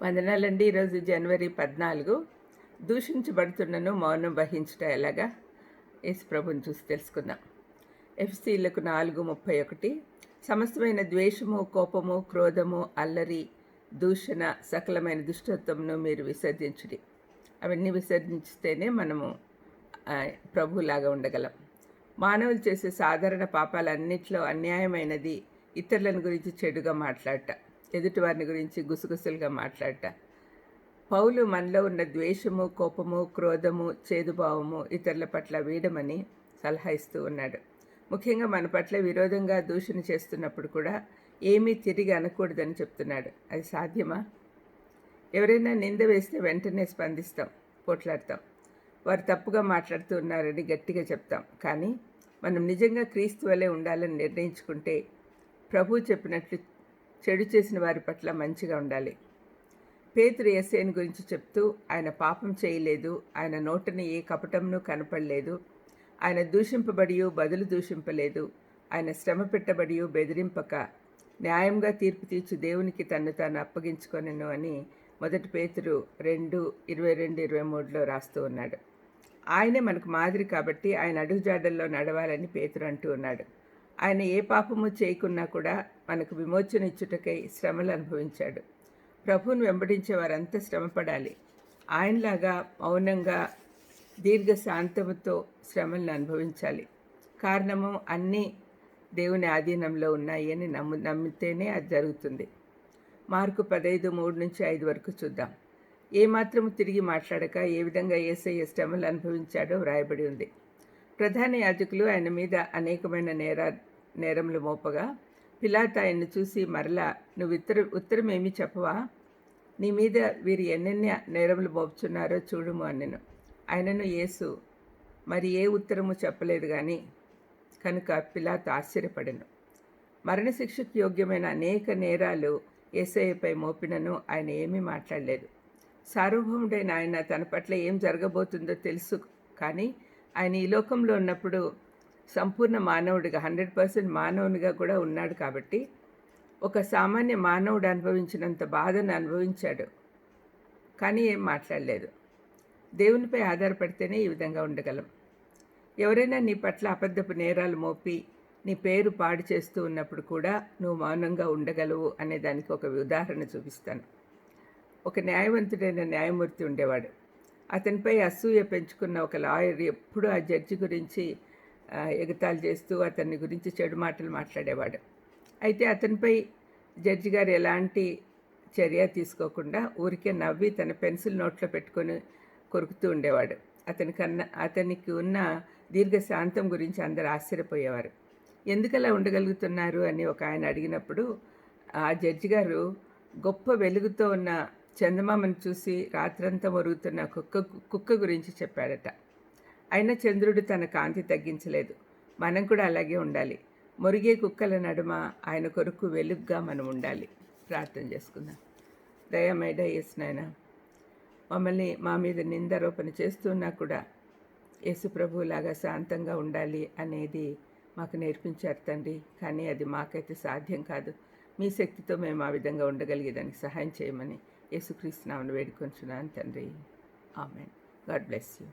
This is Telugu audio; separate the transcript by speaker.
Speaker 1: వందనాలండి. ఈరోజు జనవరి 14. దూషించబడుతున్నను మౌనం వహించుట ఎలాగా? యేసు ప్రభుని చూసి తెలుసుకుందాం. ఎఫెసీయులకు 4:31 సమస్తమైన ద్వేషము, కోపము, క్రోధము, అల్లరి, దూషణ, సకలమైన దుష్టత్వమును మీరు విసర్జించుడి. అవన్నీ విసర్జించితేనే మనము ప్రభులాగా ఉండగలం. మానవులు చేసే సాధారణ పాపాలన్నిట్లో అన్యాయమైనది ఇతరులను గురించి చెడుగా మాట్లాడట, ఎదుటివారిని గురించి గుసగుసలుగా మాట్లాడట. పౌలు మనలో ఉన్న ద్వేషము, కోపము, క్రోధము, చేదుభావము ఇతరుల పట్ల వీడమని సలహా ఇస్తూ ఉన్నాడు. ముఖ్యంగా మన పట్ల విరోధంగా దూషణ చేస్తున్నప్పుడు కూడా ఏమీ తిరిగి అనకూడదని చెప్తున్నాడు. అది సాధ్యమా? ఎవరైనా నింద వేస్తే వెంటనే స్పందిస్తాం, పోట్లాడతాం, వారు తప్పుగా మాట్లాడుతూ ఉన్నారని గట్టిగా చెప్తాం. కానీ మనం నిజంగా క్రీస్తు వలె ఉండాలని నిర్ణయించుకుంటే ప్రభు చెప్పినట్లు చెడు చేసిన వారి పట్ల మంచిగా ఉండాలి. పేతురు యేసేను గురించి చెప్తూ, ఆయన పాపం చేయలేదు, ఆయన నోటని ఏ కపటమును కనపడలేదు, ఆయన దూషింపబడి బదులు దూషింపలేదు, ఆయన శ్రమ పెట్టబడి బెదిరింపక న్యాయంగా తీర్పు తీర్చి దేవునికి తను తాను అప్పగించుకొనెను అని 1 పేతురు 2:22-23 రాస్తూ ఉన్నాడు. ఆయనే మనకు మాదిరి కాబట్టి ఆయన అడుగుజాడల్లో నడవాలని పేతురు అంటూ ఉన్నాడు. ఆయన ఏ పాపము చేయకున్నా కూడా మనకు విమోచన ఇచ్చుటకై శ్రమలు అనుభవించాడు. ప్రభువును వెంబడించే వారంతా శ్రమపడాలి. ఆయనలాగా మౌనంగా దీర్ఘశాంతముతో శ్రమలను అనుభవించాలి. కారణము అన్నీ దేవుని ఆధీనంలో ఉన్నాయి అని నమ్మితేనే అది జరుగుతుంది. మార్కు 15:3-5 వరకు చూద్దాం. ఏమాత్రము తిరిగి మాట్లాడక ఏ విధంగా యేసయ్య శ్రమలు అనుభవించాడో వ్రాయబడి ఉంది. ప్రధాన యాజకులు ఆయన మీద అనేకమైన నేరములు మోపగా పిలాతు ఆయన్ను చూసి, మరలా నువ్వు ఉత్తరం ఏమీ చెప్పవా? నీ మీద వీరు ఎన్నెన్ని నేరములు మోపుచున్నారో చూడుము అనెను. ఆయనను యేసు మరి ఏ ఉత్తరము చెప్పలేదు కానీ కనుక పిలాతు ఆశ్చర్యపడెను. మరణశిక్షకు యోగ్యమైన అనేక నేరాలు యేసయ్యపై మోపినను ఆయన ఏమీ మాట్లాడలేదు. సార్వభౌముడైన ఆయన తన పట్ల ఏం జరగబోతుందో తెలుసు. కానీ ఆయన ఈ లోకంలో ఉన్నప్పుడు సంపూర్ణ మానవుడిగా 100% మానవునిగా కూడా ఉన్నాడు కాబట్టి ఒక సామాన్య మానవుడు అనుభవించినంత బాధను అనుభవించాడు. కానీ ఏం మాట్లాడలేదు. దేవునిపై ఆధారపడితేనే ఈ విధంగా ఉండగలం. ఎవరైనా నీ పట్ల అబద్ధపు నేరాలు మోపి నీ పేరు పాడు చేస్తూ ఉన్నప్పుడు కూడా నువ్వు మౌనంగా ఉండగలవు అనే దానికి ఒక ఉదాహరణ చూపిస్తాను. ఒక న్యాయవంతుడైన న్యాయమూర్తి ఉండేవాడు. అతనిపై అసూయ పెంచుకున్న ఒక లాయర్ ఎప్పుడూ ఆ జడ్జి గురించి ఎగతాళి చేస్తూ అతని గురించి చెడు మాటలు మాట్లాడేవాడు. అయితే అతనిపై జడ్జి గారు ఎలాంటి చర్య తీసుకోకుండా ఊరికే నవ్వి తన పెన్సిల్ నోట్లో పెట్టుకొని కొరుకుతూ ఉండేవాడు. అతనికి ఉన్న దీర్ఘశాంతం గురించి అందరు ఆశ్చర్యపోయేవారు. ఎందుకలా ఉండగలుగుతున్నారు అని ఒక ఆయన అడిగినప్పుడు ఆ జడ్జి గారు గొప్ప వెలుగుతో ఉన్న చందమామను చూసి రాత్రంతా మొరుగుతున్న కుక్క గురించి చెప్పాడట. అయినా చంద్రుడు తన కాంతి తగ్గించలేదు. మనం కూడా అలాగే ఉండాలి. మొరిగే కుక్కల నడుమ ఆయన కొరకు వెలుగ్గా మనం ఉండాలి. ప్రార్థన చేసుకుందాం. దయమేడ యేసునాయనా, మమ్మల్ని మా మీద నిందారోపణ చేస్తున్నా కూడా యేసు ప్రభువులాగా శాంతంగా ఉండాలి అనేది మాకు నేర్పించారు తండ్రి. కానీ అది మాకైతే సాధ్యం కాదు. మీ శక్తితో మేము ఆ విధంగా ఉండగలిగేదానికి సహాయం చేయమని యేసుక్రీస్తు నామమున వేడుకొంచున్నాను తండ్రి. ఆమేన్. God bless you.